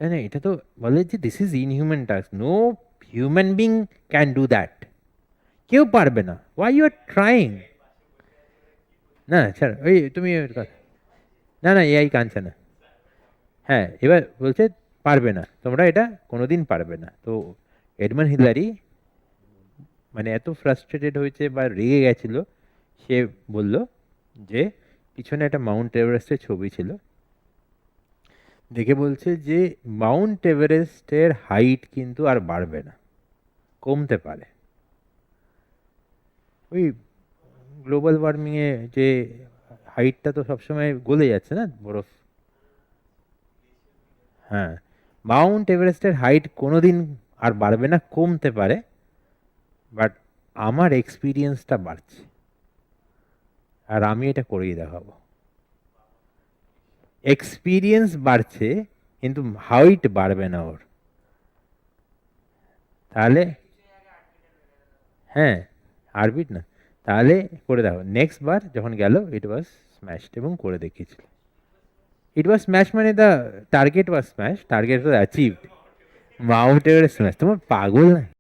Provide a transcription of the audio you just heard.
না না, এটা তো বলে যে this is inhuman task, no human being can do that, কেউ পারবে না, ওয়াই ইউ আর ট্রাইং। না ছাড় ওই তুমি না না, এআই কাঁদছে না। হ্যাঁ, এবার বলছে পারবে না, তোমরা এটা কোনোদিন পারবে না। তো এডমন্ড হিলারি মানে এত ফ্রাস্ট্রেটেড হয়েছে বা রেগে গেছিল, সে বলল যে পিছনে একটা মাউন্ট এভারেস্টের ছবি ছিল, দেখে বলছে যে মাউন্ট এভারেস্টের হাইট কিন্তু আর বাড়বে না, কমতে পারে। ওই গ্লোবাল ওয়ার্মিংয়ে যে হাইটটা তো সবসময় গলে যাচ্ছে না বরফ। হ্যাঁ, মাউন্ট এভারেস্টের হাইট কোনোদিন আর বাড়বে না, কমতে পারে, বাট আমার এক্সপিরিয়েন্সটা বাড়ছে, আর আমি এটা করেই দেখাবো। এক্সপিরিয়েন্স বাড়ছে কিন্তু হাইট বাড়বে না ওর। তাহলে হ্যাঁ, আরবিট না, তাহলে করে দেখো। নেক্সট বার যখন গেল ইট ওয়াজ স্ম্যাশড এবং করে দেখিয়েছিল। ইট ওয়াজ স্ম্যাশ মানে the target was smash, target was achieved, Mount Everest smash. তোমার পাগল না?